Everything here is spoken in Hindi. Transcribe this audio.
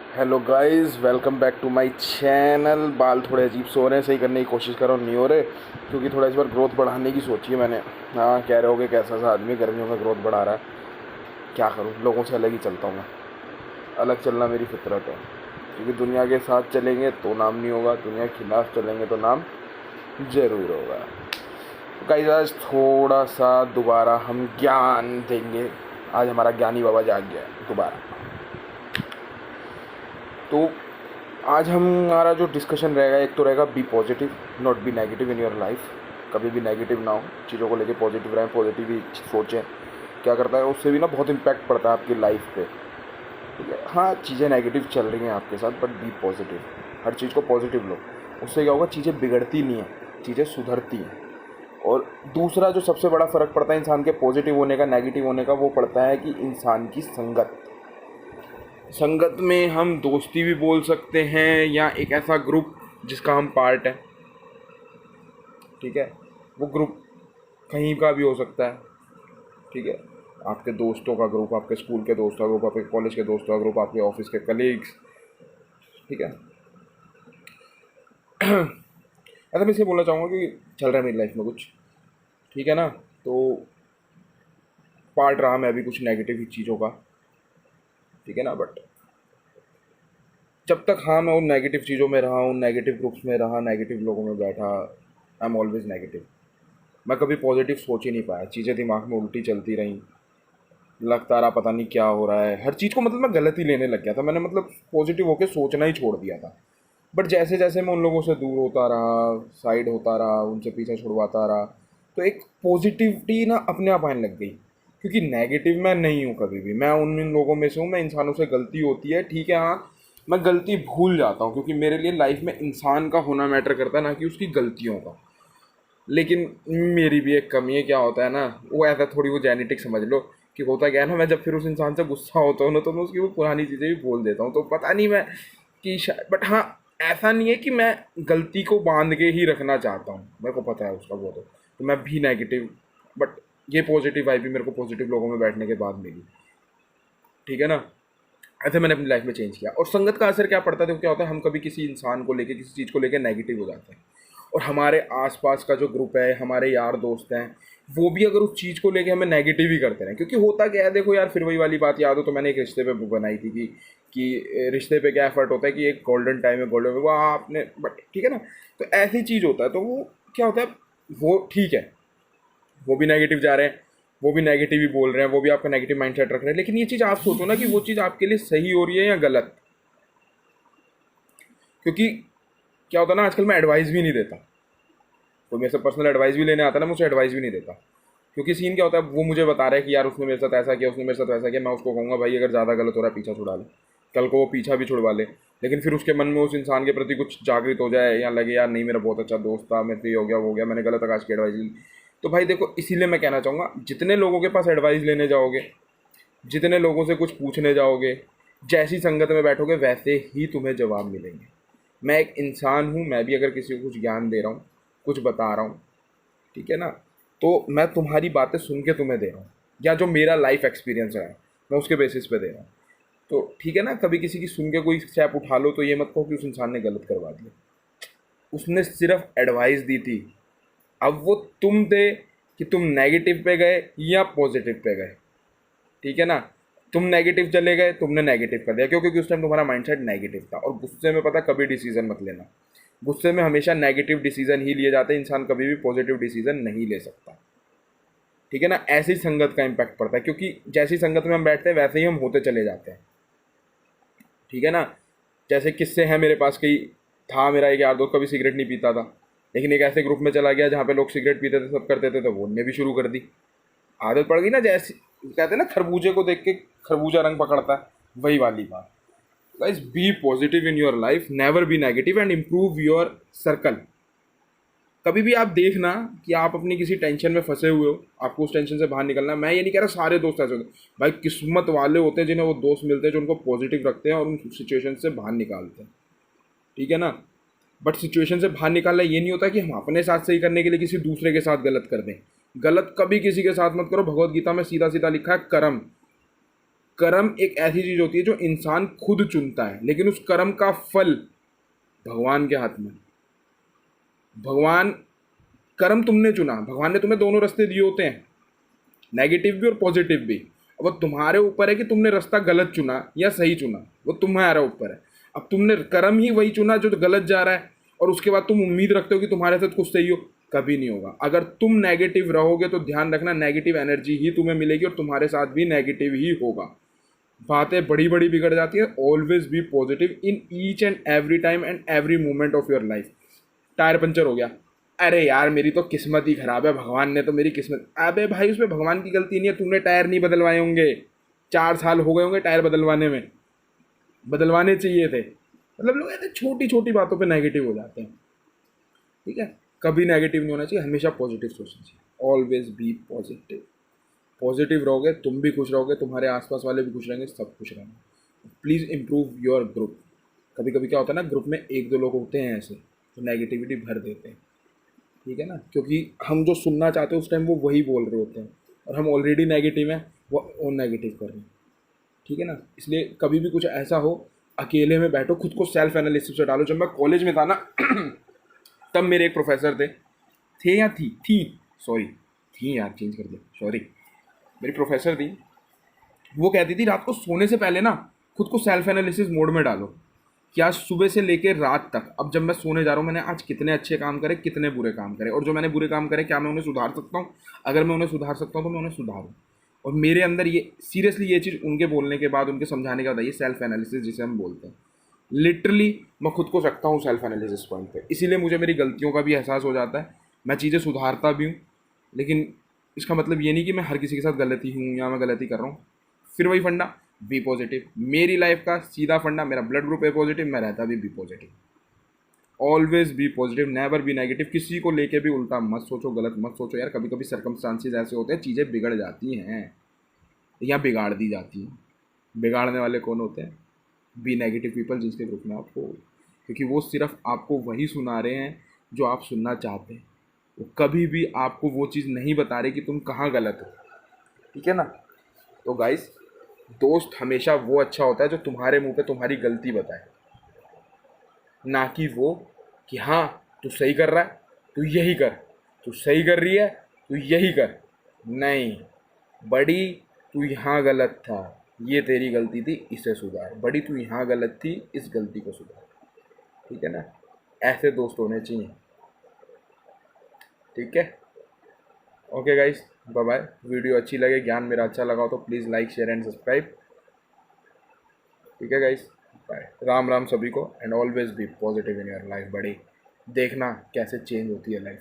Hello guys, welcome back to my channel. बाल थोड़े अजीब सो रहे हैं, सही करने की कोशिश कर रहा हूँ, नहीं हो रहे क्योंकि थोड़ा इस बार ग्रोथ बढ़ाने की सोची है मैंने। हाँ, कह रहे होगे कैसा सा आदमी गर्मियों में ग्रोथ बढ़ा रहा है। क्या करूँ, लोगों से अलग ही चलता हूँ मैं। अलग चलना मेरी फितरत है, क्योंकि दुनिया के साथ चलेंगे तो नाम नहीं होगा, दुनिया के खिलाफ चलेंगे तो नाम ज़रूर होगा। तो गाइस, आज थोड़ा सा दोबारा हम ज्ञान देंगे। आज हमारा ज्ञानी बाबा जाग गया है दोबारा। तो आज हमारा जो डिस्कशन रहेगा, एक तो रहेगा be positive, not be negative in your life. कभी भी नेगेटिव ना हो, चीज़ों को लेके पॉजिटिव रहें, पॉजिटिव ही सोचें। क्या करता है, उससे भी ना बहुत इम्पैक्ट पड़ता है आपकी लाइफ पे। ठीक है, हाँ, चीज़ें नेगेटिव चल रही हैं आपके साथ, बट बी पॉजिटिव। हर चीज़ को पॉजिटिव लो, उससे क्या होगा, चीज़ें बिगड़ती नहीं हैं, चीज़ें सुधरती हैं। और दूसरा जो सबसे बड़ा फ़र्क पड़ता है इंसान के पॉजिटिव होने का, नेगेटिव होने का, वो पड़ता है कि इंसान की संगत। संगत में हम दोस्ती भी बोल सकते हैं, या एक ऐसा ग्रुप जिसका हम पार्ट है। ठीक है, वो ग्रुप कहीं का भी हो सकता है। ठीक है, आपके दोस्तों का ग्रुप, आपके स्कूल के दोस्तों का ग्रुप, आपके कॉलेज के दोस्तों का ग्रुप, आपके ऑफिस के कलीग्स। ठीक है, ऐसा मैं इसे बोलना चाहूँगा कि चल रहा है मेरी लाइफ में कुछ, ठीक है ना, तो पार्ट रहा मैं भी कुछ नेगेटिव ही चीज़ों का। ठीक है ना, बट जब तक, हाँ, मैं उन नेगेटिव चीज़ों में रहा, उन नेगेटिव ग्रुप्स में रहा, नेगेटिव लोगों में बैठा, आई एम ऑलवेज नेगेटिव। मैं कभी पॉजिटिव सोच ही नहीं पाया, चीज़ें दिमाग में उल्टी चलती रहीं। लगता रहा पता नहीं क्या हो रहा है, हर चीज़ को मतलब मैं गलत ही लेने लग गया था। मैंने मतलब पॉजिटिव होकर सोचना ही छोड़ दिया था। बट जैसे जैसे मैं उन लोगों से दूर होता रहा, साइड होता रहा, उनसे पीछे छुड़वाता रहा, तो एक पॉजिटिविटी ना अपने आप आने लग गई। क्योंकि नेगेटिव मैं नहीं हूँ कभी भी, मैं उन इन लोगों में से हूँ। मैं इंसानों से गलती होती है, ठीक है, हाँ, मैं गलती भूल जाता हूँ, क्योंकि मेरे लिए लाइफ में इंसान का होना मैटर करता है, ना कि उसकी गलतियों का। लेकिन मेरी भी एक कमी है, क्या होता है ना, वो ऐसा थोड़ी वो जेनेटिक समझ लो। कि होता क्या है ना, मैं जब फिर उस इंसान से गुस्सा होता हूँ ना, तो मैं उसकी वो पुरानी चीज़ें भी बोल देता हूँ। तो पता नहीं मैं कि शायद, बट हाँ, ऐसा नहीं है कि मैं गलती को बांध के ही रखना चाहता हूँ, मेरे को पता है उसका वो। तो मैं भी नेगेटिव, बट ये पॉजिटिव वाइब भी मेरे को पॉजिटिव लोगों में बैठने के बाद मिली। ठीक है ना, ऐसे मैंने अपनी लाइफ में चेंज किया। और संगत का असर क्या पड़ता है, तो क्या होता है, हम कभी किसी इंसान को लेके, किसी चीज़ को लेके नेगेटिव हो जाते हैं, और हमारे आसपास का जो ग्रुप है, हमारे यार दोस्त हैं, वो भी अगर उस चीज़ को लेके हमें नेगेटिव ही करते हैं। क्योंकि होता क्या है, देखो यार, फिर वही वाली बात याद हो तो मैंने एक रिश्ते पे बुक बनाई थी कि रिश्ते पे क्या एफर्ट होता है, कि एक गोल्डन टाइम है, गोल्डन वो आपने, बट ठीक है ना। तो ऐसी चीज़ होता है, तो वो क्या होता है, वो ठीक है, वो भी नेगेटिव जा रहे हैं, वो भी नेगेटिव ही बोल रहे हैं, वो भी आपका नेगेटिव माइंडसेट रख रहे हैं। लेकिन ये चीज़ आप सोचो ना कि वो चीज़ आपके लिए सही हो रही है या गलत। क्योंकि क्या होता है ना, आजकल मैं एडवाइस भी नहीं देता। कोई मेरे से पर्सनल एडवाइस भी लेने आता है ना, मुझे एडवाइस भी नहीं देता। क्योंकि सीन क्या होता है, वो मुझे बता रहा है कि यार उसने मेरे साथ ऐसा किया, उसने मेरे साथ वैसा किया। मैं उसको कहूँगा भाई अगर ज़्यादा गलत हो रहा है पीछा छुड़ा ले। कल को वो पीछा भी छुड़वा ले, लेकिन फिर उसके मन में उस इंसान के प्रति कुछ जागृत हो जाए, या लगे यार नहीं मेरा बहुत अच्छा दोस्त था, मैं फ्री हो गया, वो हो गया, मैंने गलत आकाश की एडवाइस ली। तो भाई देखो, इसीलिए मैं कहना चाहूँगा, जितने लोगों के पास एडवाइस लेने जाओगे, जितने लोगों से कुछ पूछने जाओगे, जैसी संगत में बैठोगे, वैसे ही तुम्हें जवाब मिलेंगे। मैं एक इंसान हूँ, मैं भी अगर किसी को कुछ ज्ञान दे रहा हूँ, कुछ बता रहा हूँ, ठीक है ना, तो मैं तुम्हारी बातें सुन के तुम्हें दे रहा हूँ, या जो मेरा लाइफ एक्सपीरियंस है मैं उसके बेसिस पे दे रहा हूँ। तो ठीक है ना, कभी किसी की सुन के कोई स्टेप उठा लो तो ये मत कहो कि उस इंसान ने गलत करवा दिया, उसने सिर्फ एडवाइस दी थी। अब वो तुम थे कि तुम नेगेटिव पे गए या पॉजिटिव पे गए। ठीक है ना, तुम नेगेटिव चले गए, तुमने नेगेटिव कर दिया, क्यों? क्योंकि उस टाइम तुम्हारा माइंडसेट नेगेटिव था। और गुस्से में पता, कभी डिसीजन मत लेना। गुस्से में हमेशा नेगेटिव डिसीजन ही लिए जाते हैं, इंसान कभी भी पॉजिटिव डिसीजन नहीं ले सकता। ठीक है ना, ऐसी संगत का इम्पैक्ट पड़ता है, क्योंकि जैसी संगत में हम बैठते हैं वैसे ही हम होते चले जाते हैं। ठीक है ना, जैसे किस्से हैं मेरे पास, कई था मेरा एक यार दोस्त, कभी सिगरेट नहीं पीता था, लेकिन एक ऐसे ग्रुप में चला गया जहाँ पे लोग सिगरेट पीते थे, सब करते थे, तो वो उनने भी शुरू कर दी। आदत पड़ गई ना, जैसे कहते हैं ना, खरबूजे को देख के खरबूजा रंग पकड़ता है, वही वाली बात। Guys, be positive in your life, never be negative, and improve your circle. कभी भी आप देखना कि आप अपनी किसी टेंशन में फंसे हुए हो, आपको उस टेंशन से बाहर निकलना है। मैं ये नहीं कह रहा सारे दोस्त ऐसे होते हैं, भाई किस्मत वाले होते हैं जिन्हें वो दोस्त मिलते हैं जो उनको पॉजिटिव रखते हैं और उन सिचुएशन से बाहर निकालते हैं। ठीक है ना, बट सिचुएशन से बाहर निकालना ये नहीं होता कि हम अपने साथ सही करने के लिए किसी दूसरे के साथ गलत कर दें। गलत कभी किसी के साथ मत करो। भगवत गीता में सीधा सीधा लिखा है, कर्म। कर्म एक ऐसी चीज़ होती है जो इंसान खुद चुनता है, लेकिन उस कर्म का फल भगवान के हाथ में। भगवान, कर्म तुमने चुना, भगवान ने तुम्हें दोनों रास्ते दिए होते हैं, नेगेटिव भी और पॉजिटिव भी। अब वो तुम्हारे ऊपर है कि तुमने रास्ता गलत चुना या सही चुना, वो तुम्हारे ऊपर है। अब तुमने कर्म ही वही चुना जो गलत जा रहा है, और उसके बाद तुम उम्मीद रखते हो कि तुम्हारे साथ कुछ सही हो, कभी नहीं होगा। अगर तुम नेगेटिव रहोगे तो ध्यान रखना नेगेटिव एनर्जी ही तुम्हें मिलेगी और तुम्हारे साथ भी नेगेटिव ही होगा। बातें बड़ी बड़ी बिगड़ जाती है। Always be positive in each and every time and every moment of your life. Tyre puncture हो गया, अरे यार मेरी तो किस्मत ही खराब है, भगवान ने तो मेरी किस्मत, अबे भाई उसमें भगवान की गलती नहीं है, तूने टायर नहीं बदलवाए होंगे, 4 साल हो गए होंगे टायर बदलवाने में, बदलवाने चाहिए थे। मतलब लोग ऐसे छोटी छोटी बातों पे नेगेटिव हो जाते हैं। ठीक है, कभी नेगेटिव नहीं होना चाहिए, हमेशा पॉजिटिव सोचना चाहिए। Always be positive. पॉजिटिव रहोगे तुम भी खुश रहोगे, तुम्हारे आसपास वाले भी खुश रहेंगे, सब खुश रहेंगे। Please improve your group. कभी कभी क्या होता है ना, ग्रुप में एक दो लोग होते हैं ऐसे तो नेगेटिविटी भर देते हैं। ठीक है ना, क्योंकि हम जो सुनना चाहते हैं उस टाइम वो वही बोल रहे होते हैं, और हम ऑलरेडी नेगेटिव हैं, वो नेगेटिव कर रहे हैं। ठीक है ना, इसलिए कभी भी कुछ ऐसा हो, अकेले में बैठो, खुद को सेल्फ एनालिसिस से डालो। जब मैं कॉलेज में था ना तब मेरे एक प्रोफेसर थे या थी सॉरी, थी यार, चेंज कर दिया, सॉरी। मेरी प्रोफेसर थी, वो कहती थी रात को सोने से पहले ना खुद को सेल्फ एनालिसिस मोड में डालो कि आज सुबह से लेकर रात तक, अब जब मैं सोने जा रहा हूँ, मैंने आज कितने अच्छे काम करे, कितने बुरे काम करे, और जो मैंने बुरे काम करे क्या मैं उन्हें सुधार सकता हूँ, अगर मैं उन्हें सुधार सकता हूँ तो मैं उन्हें सुधारूँ। और मेरे अंदर ये सीरियसली ये चीज़ उनके बोलने के बाद, उनके समझाने के बाद, ये सेल्फ एनालिसिस जिसे हम बोलते हैं, लिटरली मैं खुद को रखता हूँ सेल्फ एनालिसिस पॉइंट पे। इसीलिए मुझे मेरी गलतियों का भी एहसास हो जाता है, मैं चीज़ें सुधारता भी हूँ। लेकिन इसका मतलब ये नहीं कि मैं हर किसी के साथ गलती हूँ या मैं गलती कर रहा हूँ। फिर वही फंडा, बी पॉजिटिव। मेरी लाइफ का सीधा फंडा, मेरा ब्लड ग्रुप है पॉजिटिव, मैं रहता भी be positive. Always be positive, never be negative. किसी को लेके भी उल्टा मत सोचो, गलत मत सोचो यार। कभी कभी सर्कमस्टांसेस ऐसे होते हैं, चीज़ें बिगड़ जाती हैं या बिगाड़ दी जाती हैं। बिगाड़ने वाले कौन होते हैं? बी नेगेटिव पीपल, जिसके ग्रुप में आप हो, क्योंकि वो सिर्फ आपको वही सुना रहे हैं जो आप सुनना चाहते हैं। वो कभी भी आपको वो चीज़ नहीं बता रहे कि तुम कहाँ गलत हो। ठीक है ना, तो गाइस, दोस्त हमेशा वो अच्छा होता है जो तुम्हारे मुंह पे तुम्हारी गलती बताए, ना कि वो कि हाँ तू सही कर रहा है, तू यही कर, तू सही कर रही है, तू यही कर। नहीं बड़ी, तू यहाँ गलत था, ये तेरी गलती थी, इसे सुधार। बड़ी तू यहाँ गलत थी, इस गलती को सुधार। ठीक है ना, ऐसे दोस्त होने चाहिए। ठीक है, okay guys, bye bye. Video अच्छी लगे, ज्ञान मेरा अच्छा लगा हो तो please like share and subscribe. ठीक है गाइस, बाय। राम राम सभी को, and always be positive in your life. बड़ी देखना कैसे चेंज होती है लाइफ।